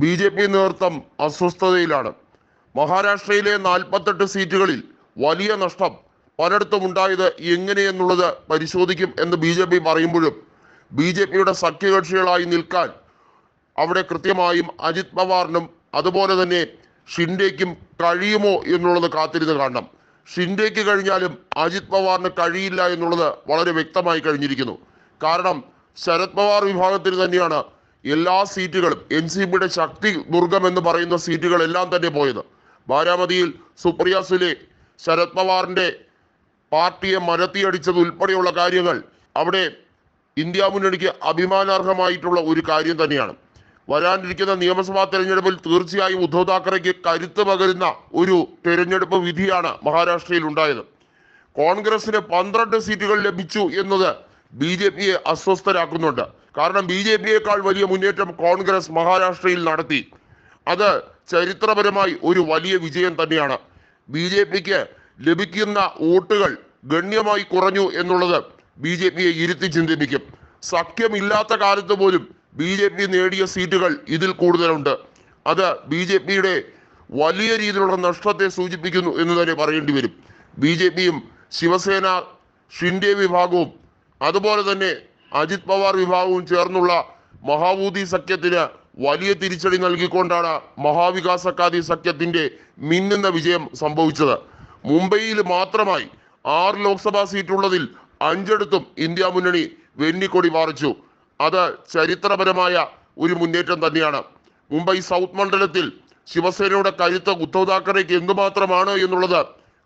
BJP നേതൃത്വം അസ്വസ്ഥതയിലാണ്. മഹാരാഷ്ട്രയിലെ 48 സീറ്റുകളിൽ വലിയ നഷ്ടം പലയിടത്തും ഉണ്ടായത് എങ്ങനെയെന്നുള്ളത് പരിശോധിക്കും എന്ന് BJP പറയുമ്പോഴും BJPയുടെ സഖ്യകക്ഷികളായി നിൽക്കാൻ അവിടെ കൃത്യമായും അജിത് പവാറിനും അതുപോലെ തന്നെ ഷിൻഡേക്കും കഴിയുമോ എന്നുള്ളത് കാത്തിരുന്ന് കാണണം. ഷിൻഡേക്ക് കഴിഞ്ഞാലും അജിത് പവാറിന് കഴിയില്ല എന്നുള്ളത് വളരെ വ്യക്തമായി കഴിഞ്ഞിരിക്കുന്നു. കാരണം ശരത് പവാർ വിഭാഗത്തിന് തന്നെയാണ് എല്ലാ സീറ്റുകളും, NCPയുടെ ശക്തി ദുർഗം എന്ന് പറയുന്ന സീറ്റുകളെല്ലാം തന്നെ പോയത്. ബാരാമതിയിൽ സുപ്രിയ സുലെ ശരത് പവാറിന്റെ പാർട്ടിയെ മരത്തിയടിച്ചത് ഉൾപ്പെടെയുള്ള കാര്യങ്ങൾ അവിടെ ഇന്ത്യ മുന്നണിക്ക് അഭിമാനാർഹമായിട്ടുള്ള ഒരു കാര്യം തന്നെയാണ്. വരാനിരിക്കുന്ന നിയമസഭാ തെരഞ്ഞെടുപ്പിൽ തീർച്ചയായും ഉദ്ധവ് താക്കറെക്ക് കരുത്ത് പകരുന്ന ഒരു തെരഞ്ഞെടുപ്പ് വിധിയാണ് മഹാരാഷ്ട്രയിൽ ഉണ്ടായത്. കോൺഗ്രസിന് 12 സീറ്റുകൾ ലഭിച്ചു എന്നത് BJPയെ അസ്വസ്ഥരാക്കുന്നുണ്ട്. കാരണം BJPയേക്കാൾ വലിയ മുന്നേറ്റം കോൺഗ്രസ് മഹാരാഷ്ട്രയിൽ നടത്തി. അത് ചരിത്രപരമായി ഒരു വലിയ വിജയം തന്നെയാണ്. BJPക്ക് ലഭിക്കുന്ന വോട്ടുകൾ ഗണ്യമായി കുറഞ്ഞു എന്നുള്ളത് BJPയെ ഇരുത്തി ചിന്തിപ്പിക്കും. സഖ്യമില്ലാത്ത കാലത്ത് പോലും BJP നേടിയ സീറ്റുകൾ ഇതിൽ കൂടുതലുണ്ട്. അത് BJPയുടെ വലിയ രീതിയിലുള്ള നഷ്ടത്തെ സൂചിപ്പിക്കുന്നു എന്ന് തന്നെ പറയേണ്ടി വരും. BJPയും ശിവസേന, ഷിൻഡെ വിഭാഗവും അതുപോലെ തന്നെ അജിത് പവാർ വിഭാഗവും ചേർന്നുള്ള മഹാബൂതി സഖ്യത്തിന് വലിയ തിരിച്ചടി നൽകിക്കൊണ്ടാണ് മഹാവികാസ് അഘാടി സഖ്യത്തിന്റെ മിന്നുന്ന വിജയം സംഭവിച്ചത്. മുംബൈയിൽ മാത്രമായി 6 ലോക്സഭാ സീറ്റുള്ളതിൽ 5 ഇന്ത്യ മുന്നണി വെന്നിക്കൊടി പാറിച്ചു. അത് ചരിത്രപരമായ ഒരു മുന്നേറ്റം തന്നെയാണ്. മുംബൈ സൗത്ത് മണ്ഡലത്തിൽ ശിവസേനയുടെ കരുത്ത് ഉദ്ധവ് താക്കറേക്ക് എന്തുമാത്രമാണ് എന്നുള്ളത്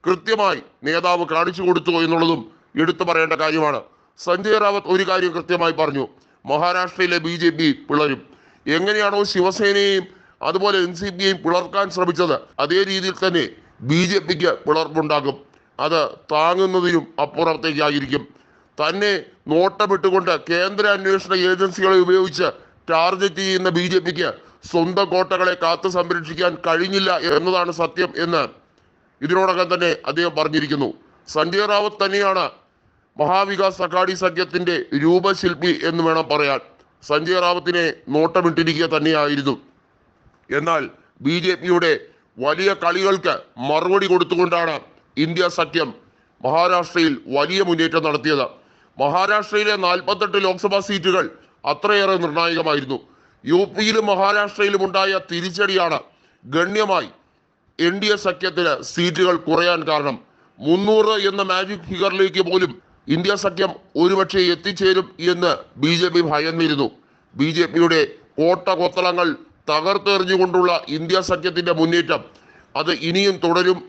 കൃത്യമായി നേതാവ് കാണിച്ചു കൊടുത്തു എന്നുള്ളതും എടുത്തു പറയേണ്ട കാര്യമാണ്. സഞ്ജയ് റാവത്ത് ഒരു കാര്യം കൃത്യമായി പറഞ്ഞു, മഹാരാഷ്ട്രയിലെ BJP പിളരും. എങ്ങനെയാണോ ശിവസേനയെയും അതുപോലെ NCPയെയും പിളർക്കാൻ ശ്രമിച്ചത് അതേ രീതിയിൽ തന്നെ BJPക്ക് പിളർപ്പുണ്ടാകും. അത് താങ്ങുന്നതിനും അപ്പുറത്തേക്കായിരിക്കും. തന്നെ നോട്ടമിട്ടുകൊണ്ട് കേന്ദ്ര അന്വേഷണ ഏജൻസികളെ ഉപയോഗിച്ച് ടാർഗറ്റ് ചെയ്യുന്ന BJPക്ക് സ്വന്തം കോട്ടകളെ കാത്തു സംരക്ഷിക്കാൻ കഴിഞ്ഞില്ല എന്നതാണ് സത്യം എന്ന് ഇതിനോടകം തന്നെ അദ്ദേഹം പറഞ്ഞിരിക്കുന്നു. സഞ്ജയ് റാവത്ത് തന്നെയാണ് മഹാവികാസ് അഘാടി സഖ്യത്തിന്റെ രൂപശില്പി എന്ന് വേണം പറയാൻ. സഞ്ജയ് റാവത്തിനെ നോട്ടമിട്ടിരിക്കുക തന്നെയായിരുന്നു. എന്നാൽ BJPയുടെ വലിയ കളികൾക്ക് മറുപടി കൊടുത്തുകൊണ്ടാണ് ഇന്ത്യ സഖ്യം മഹാരാഷ്ട്രയിൽ വലിയ മുന്നേറ്റം നടത്തിയത്. മഹാരാഷ്ട്രയിലെ 48 ലോക്സഭാ സീറ്റുകൾ അത്രയേറെ നിർണായകമായിരുന്നു. UPയിലും മഹാരാഷ്ട്രയിലും ഉണ്ടായ തിരിച്ചടിയാണ് ഗണ്യമായി NDA സഖ്യത്തിന് സീറ്റുകൾ കുറയാൻ കാരണം. 300 എന്ന മാജിക് ഫിഗറിലേക്ക് പോലും ഇന്ത്യ സഖ്യം ഒരുപക്ഷെ എത്തിച്ചേരും എന്ന് BJP ഭയന്നിരുന്നു. BJPയുടെ കോട്ട കൊത്തളങ്ങൾ തകർത്തെറിഞ്ഞുകൊണ്ടുള്ള ഇന്ത്യ സഖ്യത്തിന്റെ മുന്നേറ്റം അത് ഇനിയും തുടരും